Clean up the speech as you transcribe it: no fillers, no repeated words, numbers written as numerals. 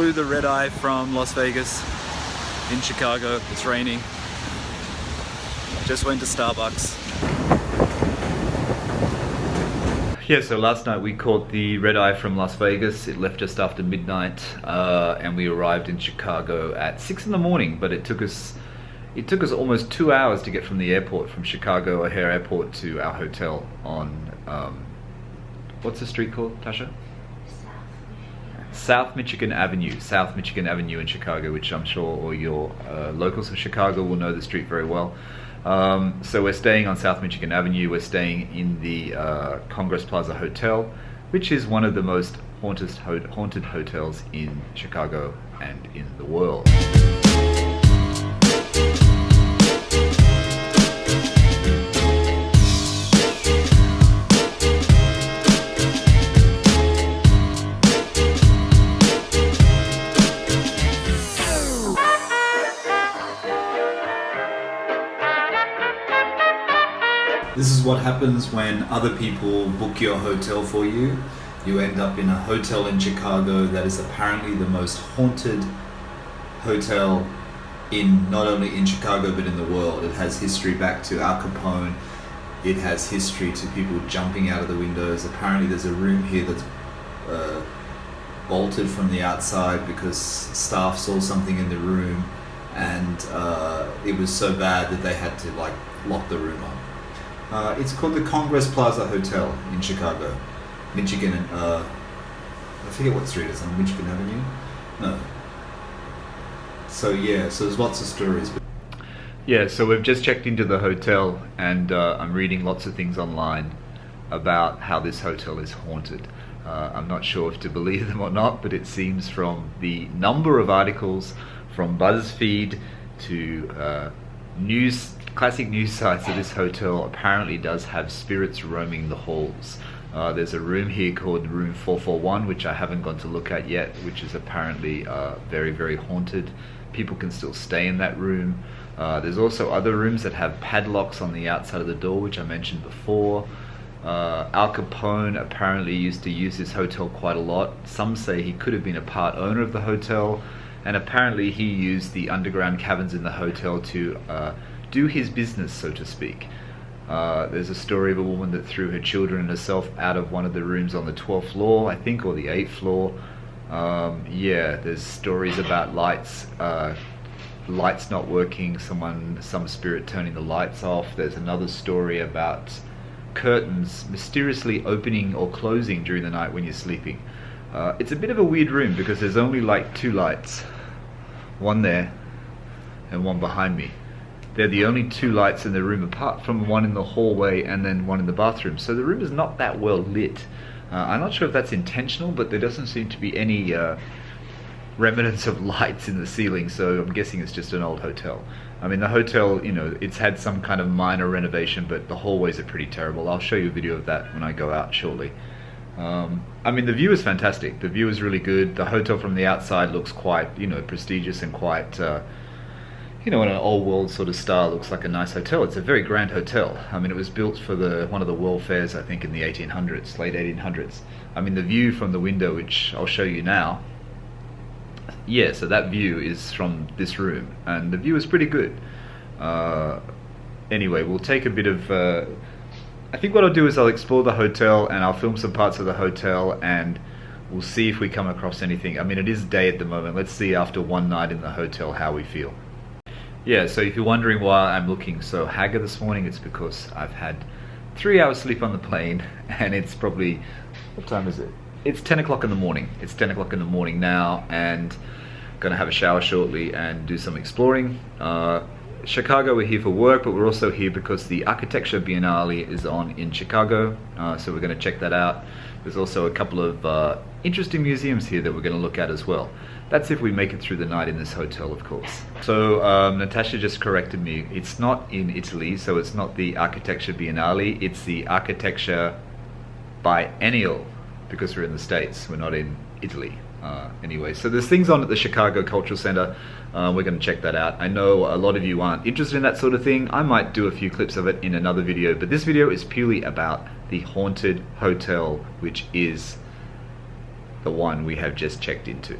flew the red eye from Las Vegas in Chicago. It's raining. Just went to Starbucks. Yeah, so last night we caught the red eye from Las Vegas. It left just after midnight, and we arrived in Chicago at 6 in the morning. But it took us almost 2 hours to get from the airport, from Chicago O'Hare Airport, to our hotel on what's the street called, Tasha? South Michigan Avenue. South Michigan Avenue in Chicago, which I'm sure all your locals of Chicago will know the street very well. So we're staying on South Michigan Avenue. We're staying in the Congress Plaza Hotel, which is one of the most haunted hotels in Chicago and in the world. This is what happens when other people book your hotel for you. You end up in a hotel in Chicago that is apparently the most haunted hotel in not only in Chicago but in the world. It has history back to Al Capone. It has history to people jumping out of the windows. Apparently there's a room here that's bolted from the outside because staff saw something in the room, and it was so bad that they had to lock the room up. It's called the Congress Plaza Hotel in Chicago, Michigan, and I forget what street it's on, Michigan Avenue? No. So yeah, so there's lots of stories. Yeah, so we've just checked into the hotel, and I'm reading lots of things online about how this hotel is haunted. I'm not sure if to believe them or not, but it seems from the number of articles from BuzzFeed to classic news sites that this hotel apparently does have spirits roaming the halls. There's a room here called room 441, which I haven't gone to look at yet, which is apparently very, very haunted. People can still stay in that room. There's also other rooms that have padlocks on the outside of the door, which I mentioned before. Al Capone apparently used to use this hotel quite a lot. Some say he could have been a part owner of the hotel, and apparently he used the underground caverns in the hotel to do his business, so to speak. There's a story of a woman that threw her children and herself out of one of the rooms on the 12th floor, I think, or the 8th floor. Yeah, there's stories about lights not working, some spirit turning the lights off. There's another story about curtains mysteriously opening or closing during the night when you're sleeping. It's a bit of a weird room because there's only like 2 lights, one there and one behind me. They're the only 2 lights in the room, apart from one in the hallway and then one in the bathroom. So the room is not that well lit. I'm not sure if that's intentional, but there doesn't seem to be any remnants of lights in the ceiling, so I'm guessing it's just an old hotel. I mean, the hotel, you know, it's had some kind of minor renovation, but the hallways are pretty terrible. I'll show you a video of that when I go out shortly. I mean, the view is fantastic. The view is really good. The hotel from the outside looks quite, you know, prestigious and quite, you know, in an old world sort of style. Looks like a nice hotel. It's a very grand hotel. I mean, it was built for one of the world fairs, I think, in the 1800s, late 1800s. I mean, the view from the window, which I'll show you now, yeah, so that view is from this room, and the view is pretty good. Anyway, we'll take a bit of, I think what I'll do is I'll explore the hotel, and I'll film some parts of the hotel, and we'll see if we come across anything. I mean, it is day at the moment. Let's see after one night in the hotel how we feel. Yeah, so if you're wondering why I'm looking so haggard this morning, it's because I've had 3 hours sleep on the plane, and it's probably, what time is it? It's 10 o'clock in the morning. It's 10 o'clock in the morning now, and gonna have a shower shortly and do some exploring. Chicago, we're here for work, but we're also here because the Architecture Biennale is on in Chicago, so we're gonna check that out. There's also a couple of interesting museums here that we're gonna look at as well. That's if we make it through the night in this hotel, of course. So Natasha just corrected me. It's not in Italy, so it's not the Architecture Biennale, it's the Architecture Biennial, because we're in the States, we're not in Italy. Anyway, so there's things on at the Chicago Cultural Center. We're going to check that out. I know a lot of you aren't interested in that sort of thing. I might do a few clips of it in another video, but this video is purely about the haunted hotel, which is the one we have just checked into.